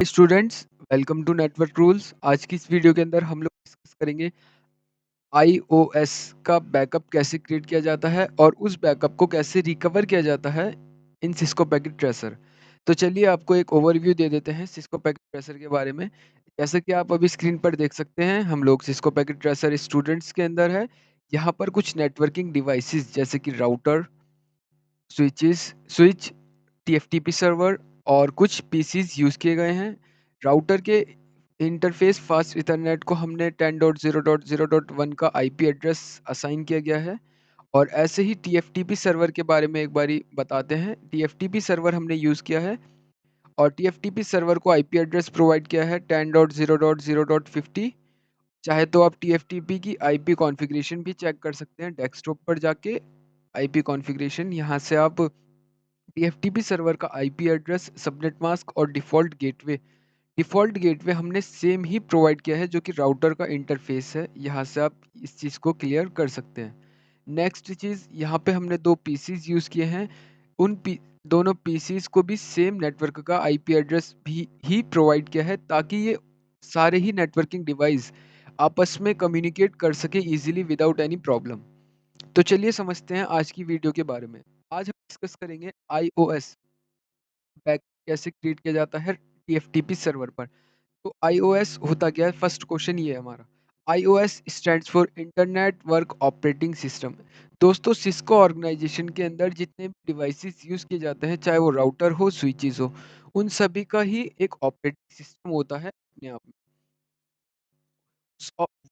Students, welcome to network rules. आज की इस वीडियो के अंदर हम लोग डिस्कस करेंगे iOS का बैकअप कैसे क्रिएट किया जाता है और उस बैकअप को कैसे रिकवर किया जाता है इन सिस्को पैकेट ट्रेसर। तो चलिए आपको एक ओवरव्यू दे देते हैं सिस्को पैकेट ट्रेसर के बारे में। जैसे कि आप अभी स्क्रीन पर देख सकते हैं, हम लोग सिस्को पैकेट ट्रेसर स्टूडेंट्स के अंदर है। यहाँ पर कुछ नेटवर्किंग डिवाइसेस जैसे कि राउटर, स्विच, टीएफटीपी सर्वर और कुछ पीसीज यूज़ किए गए हैं। राउटर के इंटरफेस फास्ट इथरनेट को हमने 10.0.0.1 का आईपी एड्रेस असाइन किया गया है। और ऐसे ही टीएफटीपी सर्वर के बारे में एक बारी बताते हैं। टीएफटीपी सर्वर हमने यूज़ किया है और टीएफटीपी सर्वर को आईपी एड्रेस प्रोवाइड किया है 10.0.0.50। चाहे तो आप टीएफटीपी की आईपी कॉन्फ़िगरेशन भी चेक कर सकते हैं डेस्कटॉप पर जाके। आईपी कॉन्फ़िगरेशन यहाँ से आप टीएफटीपी सर्वर का आईपी एड्रेस, सबनेट मास्क और डिफ़ॉल्ट गेटवे हमने सेम ही प्रोवाइड किया है जो कि राउटर का इंटरफेस है। यहाँ से आप इस चीज़ को क्लियर कर सकते हैं। नेक्स्ट चीज़, यहाँ पे हमने 2 पीसीज़ यूज़ किए हैं। दोनों पीसीज़ को भी सेम नेटवर्क का आईपी एड्रेस भी ही प्रोवाइड किया है ताकि ये सारे ही नेटवर्किंग डिवाइस आपस में कम्युनिकेट कर सके ईज़िली विदाउट एनी प्रॉब्लम। तो चलिए समझते हैं आज की वीडियो के बारे में। आज हम डिस्कस करेंगे iOS बैक कैसे क्रिएट किया जाता है टीएफटीपी सर्वर पर। तो iOS होता क्या है? फर्स्ट क्वेश्चन ये है हमारा। iOS stands for internet work operating system. दोस्तों, सिस्को ऑर्गेनाइजेशन के अंदर जितने भी डिवाइसेस यूज़ किए जाते हैं, चाहे वो राउटर हो, स्विचेस हो, उन सभी का ही एक ऑपरेटिंग सिस्टम होता है अपने आप में।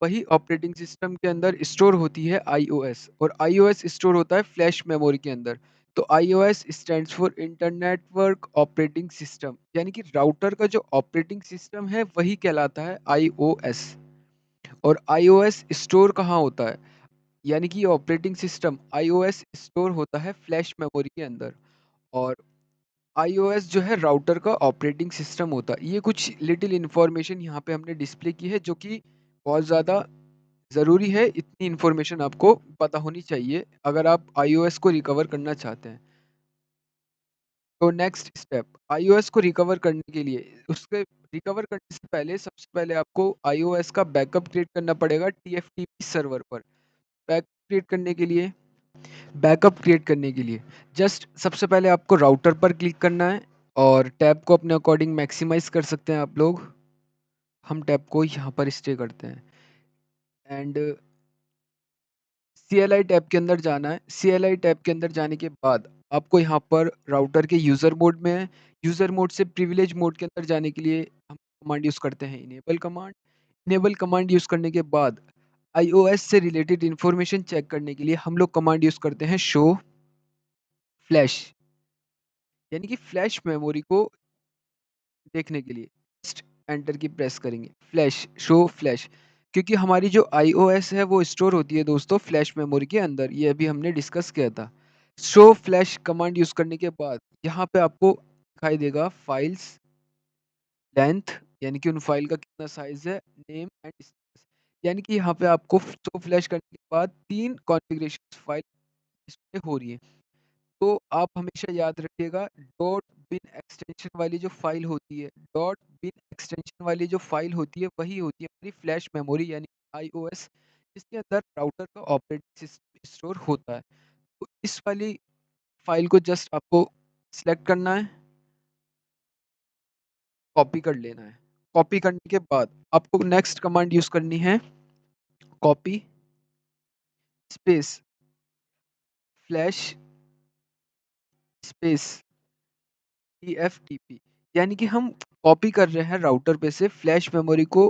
वही ऑपरेटिंग सिस्टम के अंदर स्टोर होती है iOS, और iOS स्टोर होता है फ्लैश मेमोरी के अंदर। तो iOS stands for internet work operating system, यानी कि राउटर का जो ऑपरेटिंग सिस्टम है वही कहलाता है iOS। और iOS स्टोर कहाँ होता है? यानी कि ऑपरेटिंग सिस्टम iOS स्टोर होता है फ्लैश मेमोरी के अंदर। और iOS जो है राउटर का ऑपरेटिंग सिस्टम होता है। ये कुछ लिटिल इन्फॉर्मेशन यहाँ पे हमने डिस्प्ले की है जो कि बहुत ज़्यादा ज़रूरी है। इतनी इन्फॉर्मेशन आपको पता होनी चाहिए अगर आप iOS को रिकवर करना चाहते हैं। तो नेक्स्ट स्टेप, iOS को रिकवर करने के लिए, उसके रिकवर करने से पहले सबसे पहले आपको iOS का बैकअप क्रिएट करना पड़ेगा टीएफटीपी सर्वर पर। बैकअप क्रिएट करने के लिए जस्ट सबसे पहले आपको राउटर पर क्लिक करना है और टैब को अपने अकॉर्डिंग मैक्सिमाइज़ कर सकते हैं आप लोग। हम टैब को यहाँ पर स्टे करते हैं एंड CLI टैब के अंदर जाना है। CLI टैब के अंदर जाने के बाद आपको यहाँ पर राउटर के यूज़र मोड में है। यूज़र मोड से प्रिविलेज मोड के अंदर जाने के लिए हम कमांड यूज़ करते हैं enable command. Enable command use करने के बाद iOS से रिलेटेड इन्फॉर्मेशन चेक करने के लिए हम लोग कमांड यूज़ करते हैं शो फ्लैश, यानी कि फ्लैश मेमोरी को देखने के लिए जस्ट एंटर की प्रेस करेंगे। फ्लैश, शो फ्लैश, क्योंकि हमारी जो iOS है वो स्टोर होती है दोस्तों फ्लैश मेमोरी के अंदर। ये अभी हमने डिस्कस किया था। शो फ्लैश कमांड यूज़ करने के बाद यहाँ पे आपको दिखाई देगा फाइल्स लेंथ, यानी कि उन फाइल का कितना साइज़ है, नेम एंड स्टेटस, यानी कि यहाँ पे आपको शो फ्लैश करने के बाद 3 कॉन्फ़िगरेशंस फाइल डिस्प्ले हो रही है। तो आप हमेशा याद रखिएगा, डॉट बिन एक्सटेंशन वाली जो फाइल होती है, डॉट बिन एक्सटेंशन वाली जो फाइल होती है वही होती है हमारी फ्लैश मेमोरी, यानी iOS, जिसके अंदर राउटर का ऑपरेटिंग सिस्टम स्टोर होता है। तो इस वाली फाइल को जस्ट आपको सिलेक्ट करना है, कॉपी कर लेना है। कॉपी करने के बाद आपको नेक्स्ट कमांड यूज़ करनी है, copy space flash space TFTP, यानी कि हम कॉपी कर रहे हैं राउटर पे से फ्लैश मेमोरी को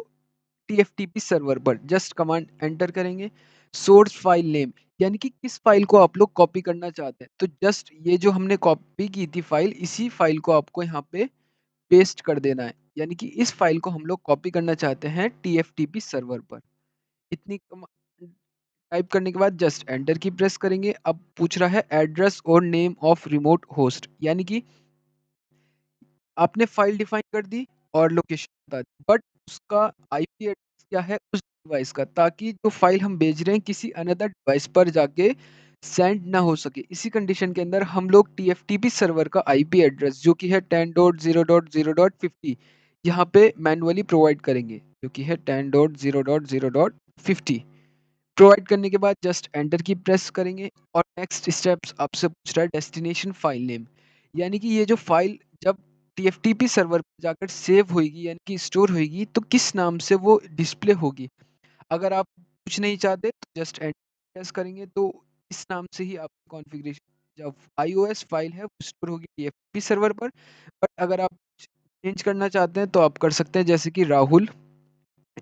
टीएफटीपी सर्वर पर। जस्ट कमांड एंटर करेंगे, सोर्स फाइल नेम, यानी कि किस फाइल को आप लोग कॉपी करना चाहते हैं। तो जस्ट ये जो हमने कॉपी की थी फाइल, इसी फाइल को आपको यहाँ पे पेस्ट कर देना है, यानी कि इस फाइल को हम लोग कॉपी करना चाहते हैं टीएफटीपी सर्वर पर। इतनी टाइप करने के बाद जस्ट एंटर की प्रेस करेंगे। अब पूछ रहा है एड्रेस और नेम ऑफ रिमोट होस्ट, यानी कि आपने फाइल डिफाइन कर दी और लोकेशन बता दी, बट उसका आईपी एड्रेस क्या है उस डिवाइस का, ताकि जो फाइल हम भेज रहे हैं किसी अनदर डिवाइस पर जाके सेंड ना हो सके। इसी कंडीशन के अंदर हम लोग टीएफटीपी सर्वर का आईपी एड्रेस जो कि है 10.0.0.50, यहाँ पे मैनुअली प्रोवाइड करेंगे, जो कि है 10.0.0.50। प्रोवाइड करने के बाद जस्ट एंटर की प्रेस करेंगे और नेक्स्ट स्टेप्स आपसे पूछ रहा है डेस्टिनेशन फाइल नेम, यानी कि ये जो फाइल जब टीएफटीपी सर्वर पर जाकर सेव होगी यानी कि स्टोर होगी तो किस नाम से वो डिस्प्ले होगी। अगर आप कुछ नहीं चाहते तो जस्ट एंटर प्रेस करेंगे तो इस नाम से ही आप कॉन्फ़िगरेशन जब आईओएस फाइल है वो स्टोर होगी टीएफटीपी सर्वर पर। बट अगर आप चेंज करना चाहते हैं तो आप कर सकते हैं, जैसे कि राहुल,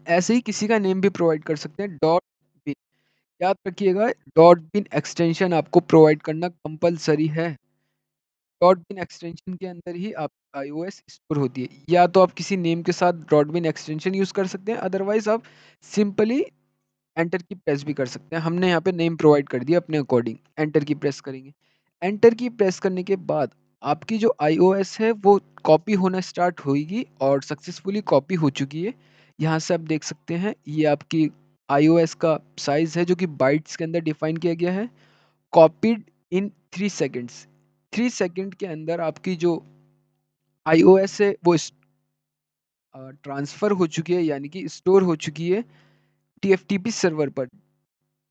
ऐसे ही किसी का नेम भी प्रोवाइड कर सकते हैं। डॉट बिन, याद रखिएगा डॉट बिन एक्सटेंशन आपको प्रोवाइड करना कंपलसरी है। डॉट बिन एक्सटेंशन के अंदर ही आप आईओएस स्टोर होती है। या तो आप किसी नेम के साथ डॉट बिन एक्सटेंशन यूज कर सकते हैं, अदरवाइज आप सिंपली एंटर की प्रेस भी कर सकते हैं। हमने यहाँ पे नेम प्रोवाइड कर दिया अपने अकॉर्डिंग, एंटर की प्रेस करेंगे। एंटर की प्रेस करने के बाद आपकी जो आईओएस है वो कॉपी होना स्टार्ट होगी और सक्सेसफुली कॉपी हो चुकी है। यहाँ से आप देख सकते हैं ये आपकी आईओएस का साइज है जो कि बाइट्स के अंदर डिफाइन किया गया है। कॉपीड इन 3 सेकेंड्स, 3 सेकेंड के अंदर आपकी जो आईओएस है वो ट्रांसफर हो चुकी है, यानी कि स्टोर हो चुकी है टीएफटीपी सर्वर पर।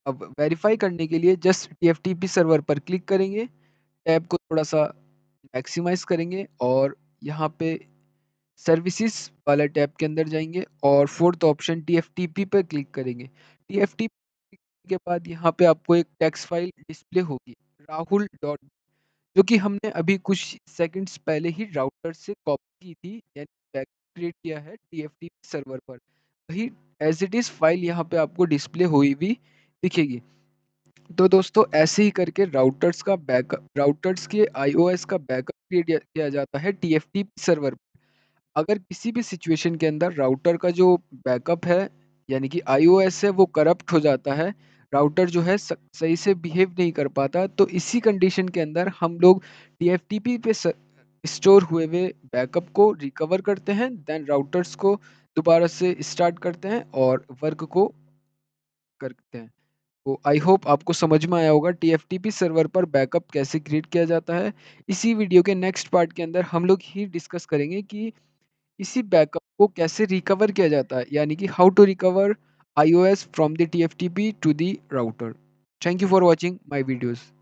अब वेरीफाई करने के लिए जस्ट टीएफटीपी सर्वर पर क्लिक करेंगे, टैब को थोड़ा सा मैक्सिमाइज करेंगे और यहाँ पे सर्विसेज वाला टैब के अंदर जाएंगे और फोर्थ ऑप्शन टीएफटीपी पर क्लिक करेंगे। टीएफटीपी के बाद यहाँ पे आपको एक टेक्स्ट फाइल डिस्प्ले होगी, राहुल डॉट, जो कि हमने अभी कुछ सेकंड्स पहले ही राउटर से कॉपी की थी, यानी बैक क्रिएट किया है टीएफटीपी सर्वर पर। वही एज इट इज फाइल यहाँ पे आपको डिस्प्ले हुई भी दिखेगी। तो दोस्तों ऐसे ही करके राउटर्स के आईओएस का बैकअप क्रिएट किया जाता है टीएफटीपी सर्वर। अगर किसी भी सिचुएशन के अंदर राउटर का जो बैकअप है यानी कि आईओएस है वो करप्ट हो जाता है, राउटर जो है सही से बिहेव नहीं कर पाता, तो इसी कंडीशन के अंदर हम लोग टीएफटीपी पे स्टोर हुए हुए बैकअप को रिकवर करते हैं, देन राउटर्स को दोबारा से स्टार्ट करते हैं और वर्क को करते हैं। तो आई होप आपको समझ में आया होगा टीएफटीपी सर्वर पर बैकअप कैसे क्रिएट किया जाता है। इसी वीडियो के नेक्स्ट पार्ट के अंदर हम लोग ही डिस्कस करेंगे कि इसी बैकअप को कैसे रिकवर किया जाता है, यानी कि how to recover iOS from the TFTP to the router. Thank you for watching my videos.